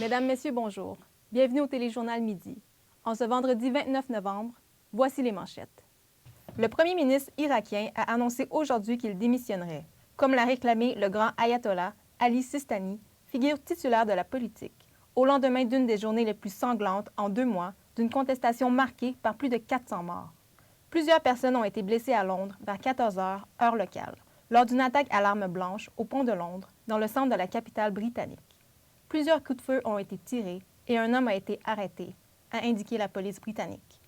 Mesdames, Messieurs, bonjour. Bienvenue au Téléjournal Midi. En ce vendredi 29 novembre, voici les manchettes. Le premier ministre irakien a annoncé aujourd'hui qu'il démissionnerait, comme l'a réclamé le grand ayatollah Ali Sistani, figure titulaire de la politique, au lendemain d'une des journées les plus sanglantes en 2 mois d'une contestation marquée par plus de 400 morts. Plusieurs personnes ont été blessées à Londres vers 14 heures, heure locale, lors d'une attaque à l'arme blanche au pont de Londres, dans le centre de la capitale britannique. Plusieurs coups de feu ont été tirés et un homme a été arrêté, a indiqué la police britannique.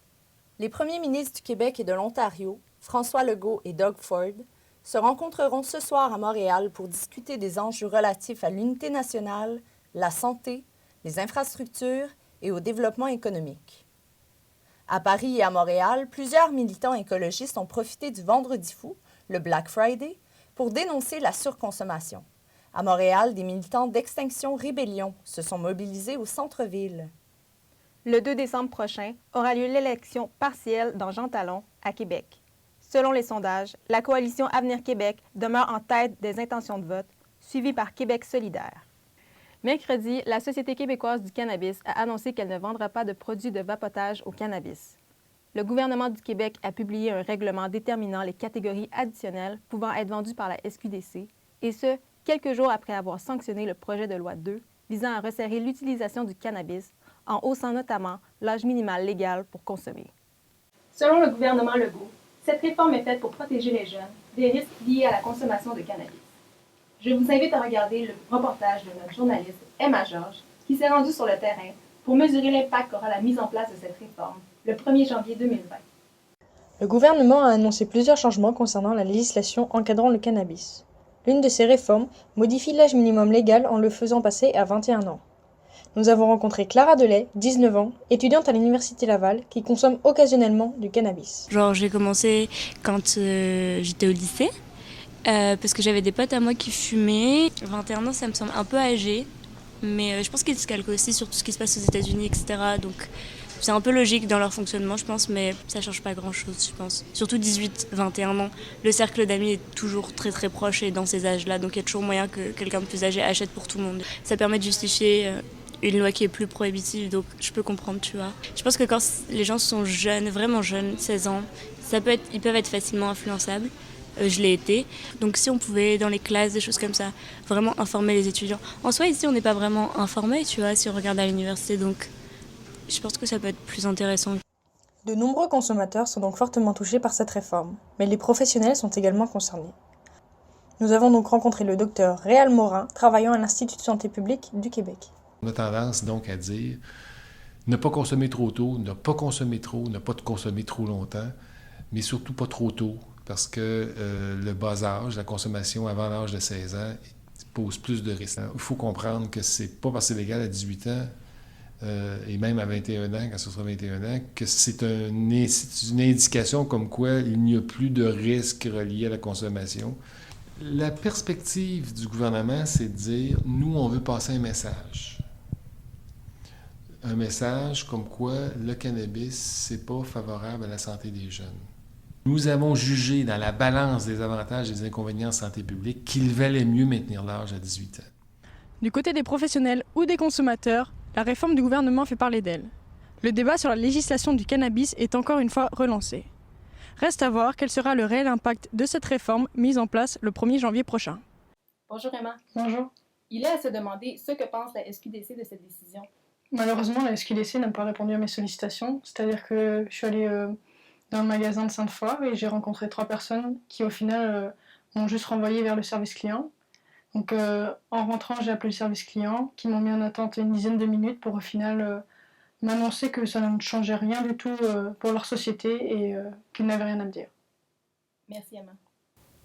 Les premiers ministres du Québec et de l'Ontario, François Legault et Doug Ford, se rencontreront ce soir à Montréal pour discuter des enjeux relatifs à l'unité nationale, la santé, les infrastructures et au développement économique. À Paris et à Montréal, plusieurs militants écologistes ont profité du Vendredi fou, le Black Friday, pour dénoncer la surconsommation. À Montréal, des militants d'Extinction Rébellion se sont mobilisés au centre-ville. Le 2 décembre prochain aura lieu l'élection partielle dans Jean Talon, à Québec. Selon les sondages, la coalition Avenir Québec demeure en tête des intentions de vote, suivie par Québec solidaire. Mercredi, la Société québécoise du cannabis a annoncé qu'elle ne vendra pas de produits de vapotage au cannabis. Le gouvernement du Québec a publié un règlement déterminant les catégories additionnelles pouvant être vendues par la SQDC, et ce, quelques jours après avoir sanctionné le projet de loi 2 visant à resserrer l'utilisation du cannabis en haussant notamment l'âge minimal légal pour consommer. Selon le gouvernement Legault, cette réforme est faite pour protéger les jeunes des risques liés à la consommation de cannabis. Je vous invite à regarder le reportage de notre journaliste Emma Georges qui s'est rendue sur le terrain pour mesurer l'impact qu'aura la mise en place de cette réforme le 1er janvier 2020. Le gouvernement a annoncé plusieurs changements concernant la législation encadrant le cannabis. L'une de ces réformes modifie l'âge minimum légal en le faisant passer à 21 ans. Nous avons rencontré Clara Delay, 19 ans, étudiante à l'Université Laval, qui consomme occasionnellement du cannabis. J'ai commencé quand j'étais au lycée, parce que j'avais des potes à moi qui fumaient. 21 ans, ça me semble un peu âgé, mais je pense qu'ils se calquent aussi sur tout ce qui se passe aux États-Unis, etc. Donc c'est un peu logique dans leur fonctionnement, je pense, mais ça change pas grand-chose, je pense. Surtout 18-21 ans, le cercle d'amis est toujours très très proche et dans ces âges-là, donc il y a toujours moyen que quelqu'un de plus âgé achète pour tout le monde. Ça permet de justifier une loi qui est plus prohibitive, donc je peux comprendre, tu vois. Je pense que quand les gens sont jeunes, vraiment jeunes, 16 ans, ils peuvent être facilement influençables. Je l'ai été. Donc si on pouvait, dans les classes, des choses comme ça, vraiment informer les étudiants. En soi, ici, on n'est pas vraiment informés, tu vois, si on regarde à l'université, donc je pense que ça peut être plus intéressant. De nombreux consommateurs sont donc fortement touchés par cette réforme, mais les professionnels sont également concernés. Nous avons donc rencontré le docteur Réal Morin, travaillant à l'Institut de santé publique du Québec. On a tendance donc à dire ne pas consommer trop tôt, ne pas consommer trop, ne pas consommer trop longtemps, mais surtout pas trop tôt, parce que le bas âge, la consommation avant l'âge de 16 ans, pose plus de risques. Il faut comprendre que c'est pas parce que c'est légal à 18 ans, et même à 21 ans, quand ce sera 21 ans, que c'est une indication comme quoi il n'y a plus de risques reliés à la consommation. La perspective du gouvernement, c'est de dire, nous, on veut passer un message. Un message comme quoi le cannabis, c'est pas favorable à la santé des jeunes. Nous avons jugé dans la balance des avantages et des inconvénients en santé publique qu'il valait mieux maintenir l'âge à 18 ans. Du côté des professionnels ou des consommateurs, la réforme du gouvernement fait parler d'elle. Le débat sur la législation du cannabis est encore une fois relancé. Reste à voir quel sera le réel impact de cette réforme mise en place le 1er janvier prochain. Bonjour Emma. Bonjour. Il est à se demander ce que pense la SQDC de cette décision. Malheureusement, la SQDC n'a pas répondu à mes sollicitations, c'est-à-dire que je suis allée dans le magasin de Sainte-Foy et j'ai rencontré 3 personnes qui au final m'ont juste renvoyé vers le service client. Donc en rentrant, j'ai appelé le service client qui m'ont mis en attente une dizaine de minutes pour au final m'annoncer que ça ne changeait rien du tout pour leur société et qu'ils n'avaient rien à me dire. Merci Emma.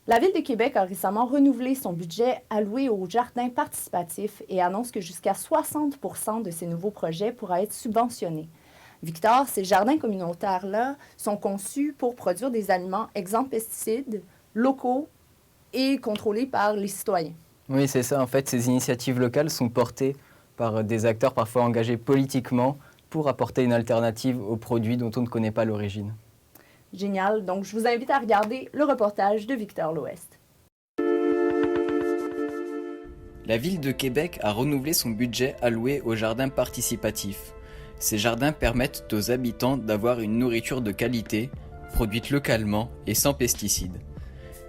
La Ville de Québec a récemment renouvelé son budget alloué aux jardins participatifs et annonce que jusqu'à 60% de ces nouveaux projets pourraient être subventionnés. Victor, ces jardins communautaires-là sont conçus pour produire des aliments exempts de pesticides, locaux et contrôlés par les citoyens. Oui, c'est ça. En fait, ces initiatives locales sont portées par des acteurs parfois engagés politiquement pour apporter une alternative aux produits dont on ne connaît pas l'origine. Génial. Donc, je vous invite à regarder le reportage de Victor L'Ouest. La ville de Québec a renouvelé son budget alloué aux jardins participatifs. Ces jardins permettent aux habitants d'avoir une nourriture de qualité, produite localement et sans pesticides.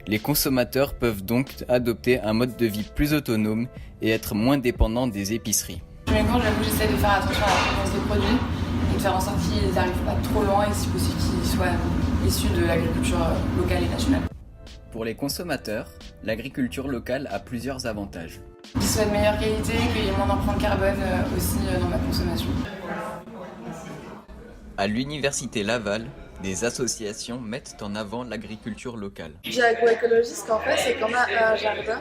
Les consommateurs peuvent donc adopter un mode de vie plus autonome et être moins dépendants des épiceries. Quand j'avoue, j'essaie de faire attention à la provenance des produits et de faire en sorte qu'ils n'arrivent pas trop loin et si possible qu'ils soient issus de l'agriculture locale et nationale. Pour les consommateurs, l'agriculture locale a plusieurs avantages. Qu'ils soient de meilleure qualité, qu'il y ait moins d'empreinte carbone aussi dans ma consommation. À l'Université Laval, des associations mettent en avant l'agriculture locale. L'agroécologie, ce qu'on fait, c'est qu'on a un jardin.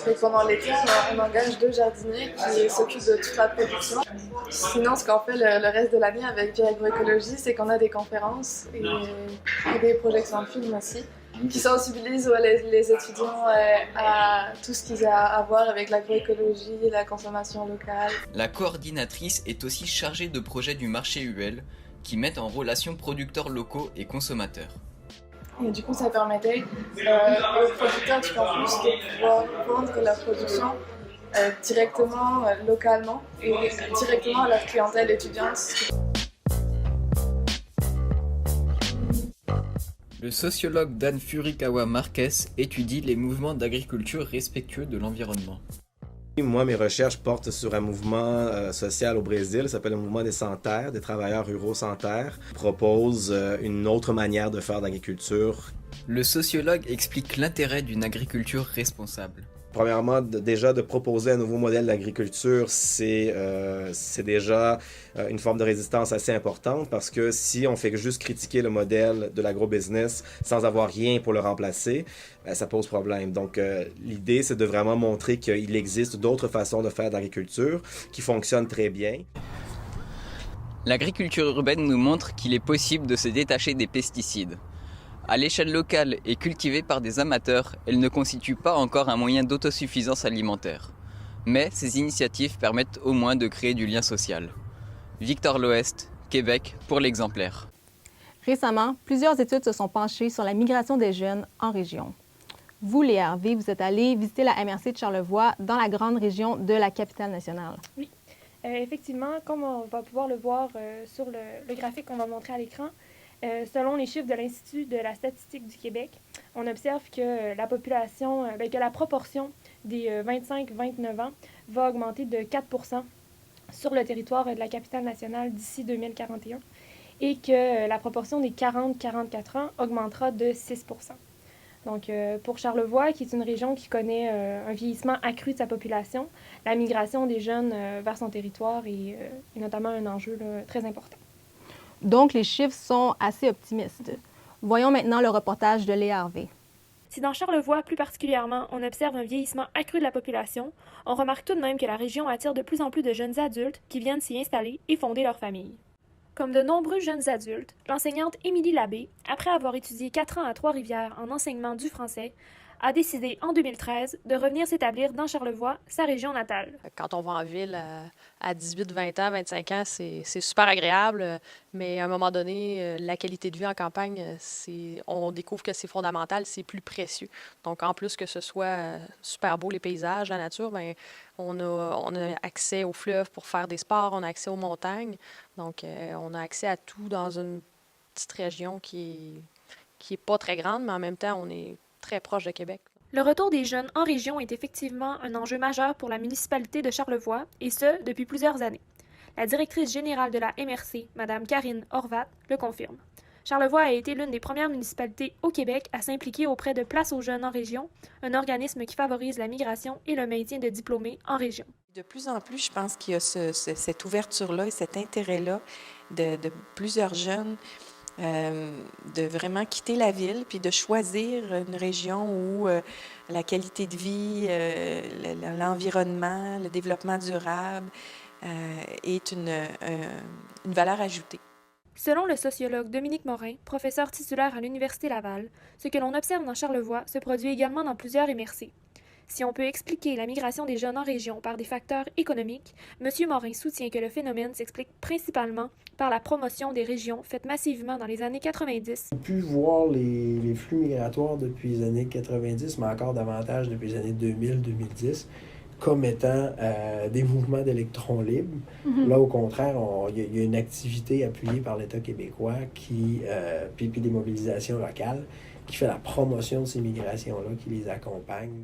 Et pendant l'été, on engage 2 jardiniers qui s'occupent de toute la production. Sinon, ce qu'on fait le reste de l'année avec l'agroécologie, c'est qu'on a des conférences et des projections de films aussi, qui sensibilisent les étudiants à tout ce qu'ils ont à voir avec l'agroécologie et la consommation locale. La coordinatrice est aussi chargée de projets du marché UL, qui mettent en relation producteurs locaux et consommateurs. Et du coup, ça permettait aux producteurs du campus de pouvoir vendre leur production directement, localement et directement à leur clientèle étudiante. Le sociologue Dan Furikawa Marques étudie les mouvements d'agriculture respectueux de l'environnement. Moi, mes recherches portent sur un mouvement social au Brésil, ça s'appelle le mouvement des sans terre, des travailleurs ruraux sans terre, propose une autre manière de faire d'agriculture. Le sociologue explique l'intérêt d'une agriculture responsable. Premièrement, déjà de proposer un nouveau modèle d'agriculture, c'est déjà une forme de résistance assez importante parce que si on fait juste critiquer le modèle de l'agrobusiness sans avoir rien pour le remplacer, ça pose problème. Donc l'idée, c'est de vraiment montrer qu'il existe d'autres façons de faire d'agriculture qui fonctionnent très bien. L'agriculture urbaine nous montre qu'il est possible de se détacher des pesticides. À l'échelle locale et cultivée par des amateurs, elle ne constitue pas encore un moyen d'autosuffisance alimentaire. Mais ces initiatives permettent au moins de créer du lien social. Victor Loest, Québec, pour l'Exemplaire. Récemment, plusieurs études se sont penchées sur la migration des jeunes en région. Vous, Léa Harvey, vous êtes allée visiter la MRC de Charlevoix dans la grande région de la capitale nationale. Oui, effectivement, comme on va pouvoir le voir sur le graphique qu'on va montrer à l'écran, selon les chiffres de l'Institut de la statistique du Québec, on observe que la population, que la proportion des 25-29 ans va augmenter de 4 % sur le territoire de la capitale nationale d'ici 2041 et que la proportion des 40-44 ans augmentera de 6 %. Donc, pour Charlevoix, qui est une région qui connaît un vieillissement accru de sa population, la migration des jeunes vers son territoire est notamment un enjeu très important. Donc, les chiffres sont assez optimistes. Voyons maintenant le reportage de Léa Harvey. Si dans Charlevoix, plus particulièrement, on observe un vieillissement accru de la population, on remarque tout de même que la région attire de plus en plus de jeunes adultes qui viennent s'y installer et fonder leur famille. Comme de nombreux jeunes adultes, l'enseignante Émilie Labbé, après avoir étudié 4 ans à Trois-Rivières en enseignement du français, a décidé en 2013 de revenir s'établir dans Charlevoix, sa région natale. Quand on va en ville à 18, 20 ans, 25 ans, c'est super agréable, mais à un moment donné, la qualité de vie en campagne, on découvre que c'est fondamental, c'est plus précieux. Donc, en plus que ce soit super beau, les paysages, la nature, bien, on a accès aux fleuves pour faire des sports, on a accès aux montagnes. Donc, on a accès à tout dans une petite région qui est pas très grande, mais en même temps, on est très proche de Québec. Le retour des jeunes en région est effectivement un enjeu majeur pour la municipalité de Charlevoix, et ce, depuis plusieurs années. La directrice générale de la MRC, Mme Karine Horvat, le confirme. Charlevoix a été l'une des premières municipalités au Québec à s'impliquer auprès de Place aux jeunes en région, un organisme qui favorise la migration et le maintien de diplômés en région. De plus en plus, je pense qu'il y a cette ouverture-là et cet intérêt-là de plusieurs jeunes de vraiment quitter la ville puis de choisir une région où la qualité de vie, l'environnement, le développement durable est une valeur ajoutée. Selon le sociologue Dominique Morin, professeur titulaire à l'Université Laval, ce que l'on observe dans Charlevoix se produit également dans plusieurs MRC. Si on peut expliquer la migration des jeunes en région par des facteurs économiques, M. Morin soutient que le phénomène s'explique principalement par la promotion des régions faite massivement dans les années 90. On a pu voir les flux migratoires depuis les années 90, mais encore davantage depuis les années 2000-2010. comme étant des mouvements d'électrons libres. Là, au contraire, il y a une activité appuyée par l'État québécois puis des mobilisations locales qui fait la promotion de ces migrations-là, qui les accompagne.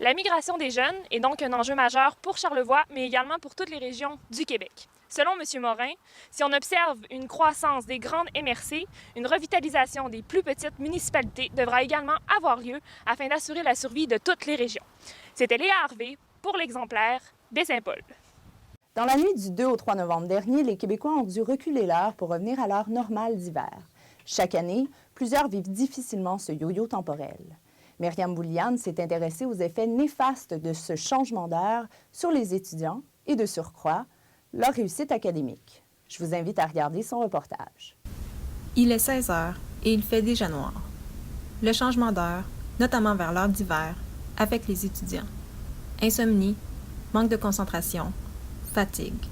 La migration des jeunes est donc un enjeu majeur pour Charlevoix, mais également pour toutes les régions du Québec. Selon M. Morin, si on observe une croissance des grandes MRC, une revitalisation des plus petites municipalités devra également avoir lieu afin d'assurer la survie de toutes les régions. C'était Léa Harvey pour l'exemplaire Baie-Saint-Paul. Dans la nuit du 2 au 3 novembre dernier, les Québécois ont dû reculer l'heure pour revenir à l'heure normale d'hiver. Chaque année, plusieurs vivent difficilement ce yo-yo temporel. Myriam Bouliane s'est intéressée aux effets néfastes de ce changement d'heure sur les étudiants et, de surcroît, leur réussite académique. Je vous invite à regarder son reportage. Il est 16 heures et il fait déjà noir. Le changement d'heure, notamment vers l'heure d'hiver, affecte les étudiants. Insomnie, manque de concentration, fatigue.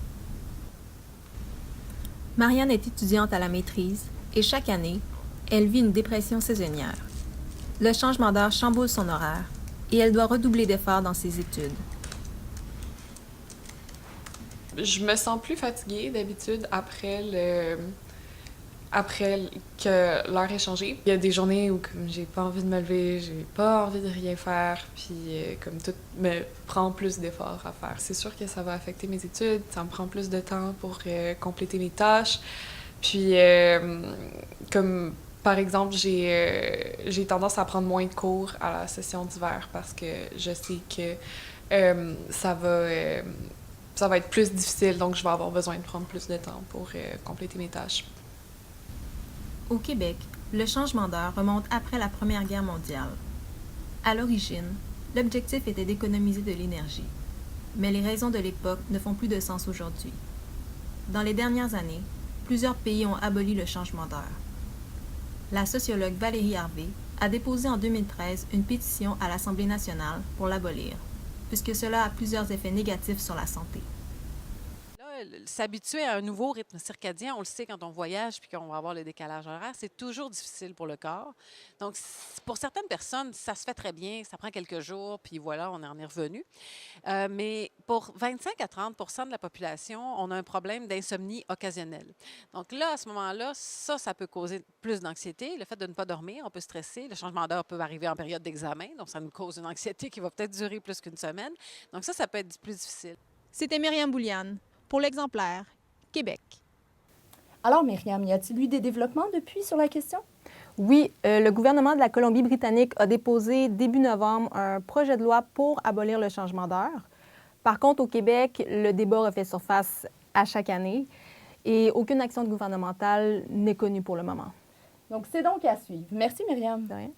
Marianne est étudiante à la maîtrise et chaque année, elle vit une dépression saisonnière. Le changement d'heure chamboule son horaire et elle doit redoubler d'efforts dans ses études. Je me sens plus fatiguée d'habitude après que l'heure est changée. Il y a des journées où comme j'ai pas envie de me lever, j'ai pas envie de rien faire, puis comme tout me prend plus d'efforts à faire. C'est sûr que ça va affecter mes études, ça me prend plus de temps pour compléter mes tâches. Puis comme par exemple, j'ai tendance à prendre moins de cours à la session d'hiver parce que je sais que ça va être plus difficile, donc je vais avoir besoin de prendre plus de temps pour compléter mes tâches. Au Québec, le changement d'heure remonte après la Première Guerre mondiale. À l'origine, l'objectif était d'économiser de l'énergie, mais les raisons de l'époque ne font plus de sens aujourd'hui. Dans les dernières années, plusieurs pays ont aboli le changement d'heure. La sociologue Valérie Harvey a déposé en 2013 une pétition à l'Assemblée nationale pour l'abolir, puisque cela a plusieurs effets négatifs sur la santé. S'habituer à un nouveau rythme circadien, on le sait quand on voyage puis qu'on va avoir le décalage horaire, c'est toujours difficile pour le corps. Donc, pour certaines personnes, ça se fait très bien, ça prend quelques jours, puis voilà, on en est revenu. Mais pour 25 à 30 % de la population, on a un problème d'insomnie occasionnelle. Donc là, à ce moment-là, ça peut causer plus d'anxiété. Le fait de ne pas dormir, on peut stresser. Le changement d'heure peut arriver en période d'examen, donc ça nous cause une anxiété qui va peut-être durer plus qu'une semaine. Donc ça peut être plus difficile. C'était Myriam Bouliane pour l'exemplaire Québec. Alors, Myriam, y a-t-il eu des développements depuis sur la question? Oui, le gouvernement de la Colombie-Britannique a déposé début novembre un projet de loi pour abolir le changement d'heure. Par contre, au Québec, le débat refait surface à chaque année et aucune action gouvernementale n'est connue pour le moment. Donc, c'est donc à suivre. Merci, Myriam. De rien.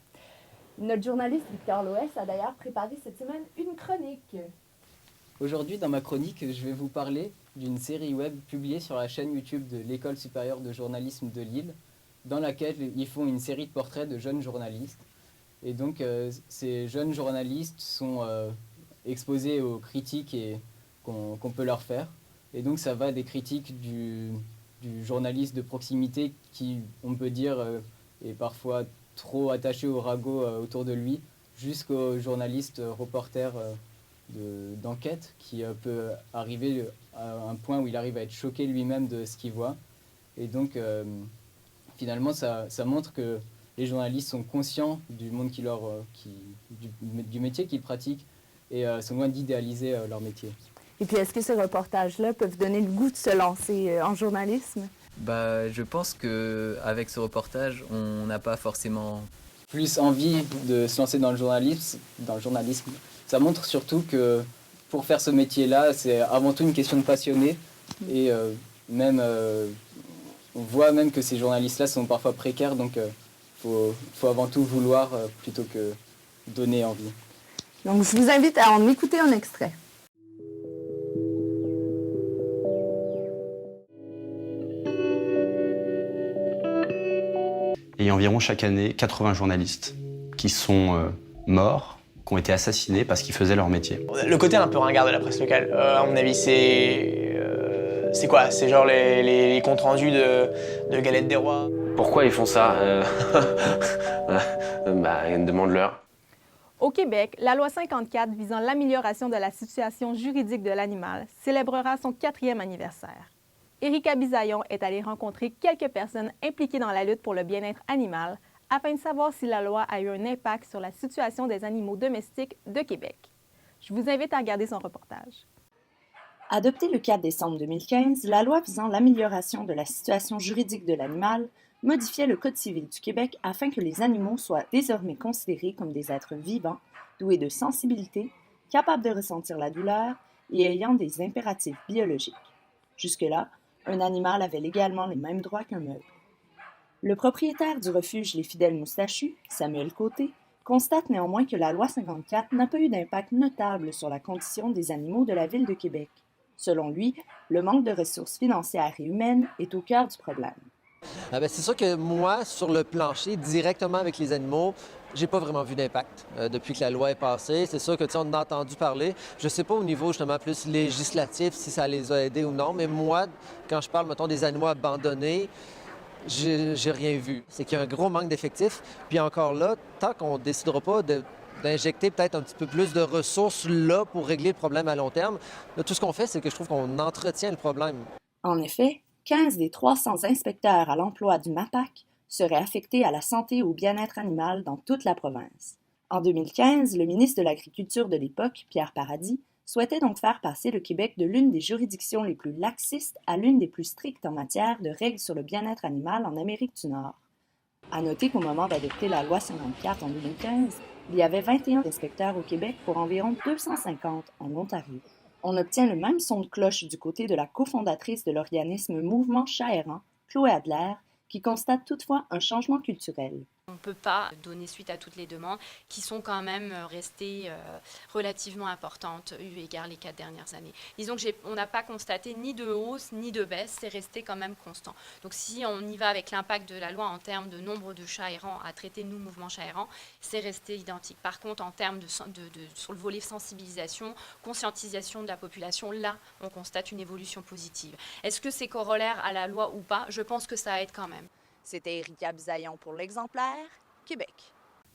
Notre journaliste Victor Loès a d'ailleurs préparé cette semaine une chronique. Aujourd'hui, dans ma chronique, je vais vous parler d'une série web publiée sur la chaîne YouTube de l'École supérieure de journalisme de Lille, dans laquelle ils font une série de portraits de jeunes journalistes. Et donc, ces jeunes journalistes sont exposés aux critiques qu'on peut leur faire. Et donc, ça va des critiques du journaliste de proximité qui, on peut dire, est parfois trop attaché au ragot autour de lui, jusqu'au journaliste reporter d'enquête qui peut arriver à un point où il arrive à être choqué lui-même de ce qu'il voit. Et donc, finalement, ça montre que les journalistes sont conscients du monde du métier qu'ils pratiquent et sont loin d'idéaliser leur métier. Et puis, est-ce que ces reportages-là peuvent donner le goût de se lancer en journalisme? Je pense qu'avec ce reportage, on n'a pas forcément plus envie de se lancer dans le journalisme. Ça montre surtout que pour faire ce métier-là, c'est avant tout une question de passionné. Et on voit même que ces journalistes-là sont parfois précaires, donc faut avant tout vouloir plutôt que donner envie. Donc je vous invite à en écouter un extrait. Et il y a environ chaque année 80 journalistes qui sont morts, qui ont été assassinés parce qu'ils faisaient leur métier. Le côté un peu ringard de la presse locale, à mon avis, c'est quoi? C'est genre les comptes rendus de Galette des Rois. Pourquoi ils font ça Demande-leur. Au Québec, la loi 54 visant l'amélioration de la situation juridique de l'animal célébrera son 4e anniversaire. Érika Bisaillon est allée rencontrer quelques personnes impliquées dans la lutte pour le bien-être animal afin de savoir si la loi a eu un impact sur la situation des animaux domestiques de Québec. Je vous invite à regarder son reportage. Adoptée le 4 décembre 2015, la loi visant l'amélioration de la situation juridique de l'animal modifiait le Code civil du Québec afin que les animaux soient désormais considérés comme des êtres vivants, doués de sensibilité, capables de ressentir la douleur et ayant des impératifs biologiques. Jusque-là, un animal avait légalement les mêmes droits qu'un meuble. Le propriétaire du refuge Les Fidèles Moustachus, Samuel Côté, constate néanmoins que la loi 54 n'a pas eu d'impact notable sur la condition des animaux de la Ville de Québec. Selon lui, le manque de ressources financières et humaines est au cœur du problème. C'est sûr que moi, sur le plancher, directement avec les animaux, j'ai pas vraiment vu d'impact depuis que la loi est passée. C'est sûr que on en a entendu parler. Je sais pas au niveau justement plus législatif si ça les a aidés ou non, mais moi, quand je parle, mettons, des animaux abandonnés, j'ai rien vu. C'est qu'il y a un gros manque d'effectifs. Puis encore là, tant qu'on décidera pas d'injecter peut-être un petit peu plus de ressources là pour régler le problème à long terme, là, tout ce qu'on fait, c'est que je trouve qu'on entretient le problème. En effet, 15 des 300 inspecteurs à l'emploi du MAPAC seraient affectés à la santé et au bien-être animal dans toute la province. En 2015, le ministre de l'Agriculture de l'époque, Pierre Paradis, souhaitait donc faire passer le Québec de l'une des juridictions les plus laxistes à l'une des plus strictes en matière de règles sur le bien-être animal en Amérique du Nord. À noter qu'au moment d'adopter la loi 54 en 2015, il y avait 21 inspecteurs au Québec pour environ 250 en Ontario. On obtient le même son de cloche du côté de la cofondatrice de l'organisme Mouvement Chat Errant, Chloé Adler, qui constate toutefois un changement culturel. On ne peut pas donner suite à toutes les demandes qui sont quand même restées relativement importantes eu égard les 4 dernières années. Disons qu'on n'a pas constaté ni de hausse ni de baisse, c'est resté quand même constant. Donc si on y va avec l'impact de la loi en termes de nombre de chats errants à traiter, nous, Mouvement Chat Errant, c'est resté identique. Par contre, en termes sur le volet sensibilisation, conscientisation de la population, là, on constate une évolution positive. Est-ce que c'est corollaire à la loi ou pas? Je pense que ça aide quand même. C'était Érika Bisaillon pour l'Exemplaire, Québec.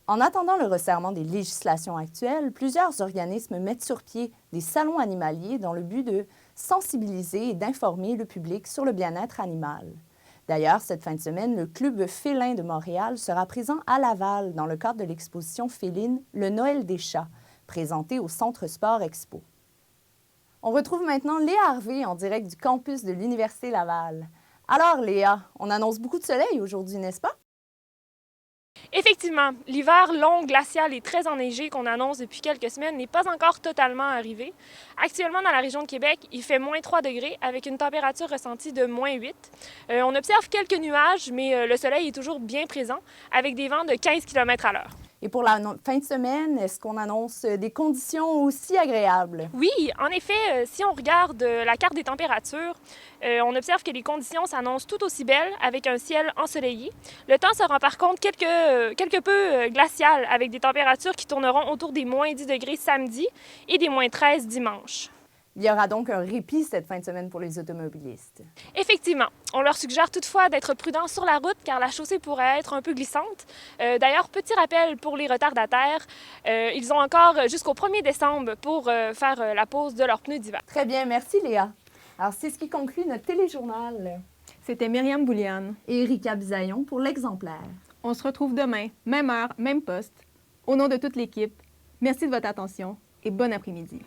En attendant le resserrement des législations actuelles, plusieurs organismes mettent sur pied des salons animaliers dans le but de sensibiliser et d'informer le public sur le bien-être animal. D'ailleurs, cette fin de semaine, le Club félin de Montréal sera présent à Laval dans le cadre de l'exposition féline Le Noël des chats, présentée au Centre Sport Expo. On retrouve maintenant Léa Harvey en direct du campus de l'Université Laval. Alors Léa, on annonce beaucoup de soleil aujourd'hui, n'est-ce pas? Effectivement, l'hiver long, glacial et très enneigé qu'on annonce depuis quelques semaines n'est pas encore totalement arrivé. Actuellement, dans la région de Québec, il fait moins 3 degrés avec une température ressentie de moins 8. On observe quelques nuages, mais le soleil est toujours bien présent avec des vents de 15 km/h. Et pour la fin de semaine, est-ce qu'on annonce des conditions aussi agréables? Oui, en effet, si on regarde la carte des températures, on observe que les conditions s'annoncent tout aussi belles avec un ciel ensoleillé. Le temps sera par contre quelque peu glacial avec des températures qui tourneront autour des moins 10 degrés samedi et des moins 13 dimanche. Il y aura donc un répit cette fin de semaine pour les automobilistes. Effectivement. On leur suggère toutefois d'être prudents sur la route car la chaussée pourrait être un peu glissante. D'ailleurs, petit rappel pour les retardataires, ils ont encore jusqu'au 1er décembre pour faire la pose de leurs pneus d'hiver. Très bien, merci Léa. Alors, c'est ce qui conclut notre téléjournal. C'était Myriam Bouliane et Érika Bisaillon pour l'Exemplaire. On se retrouve demain, même heure, même poste. Au nom de toute l'équipe, merci de votre attention et bon après-midi.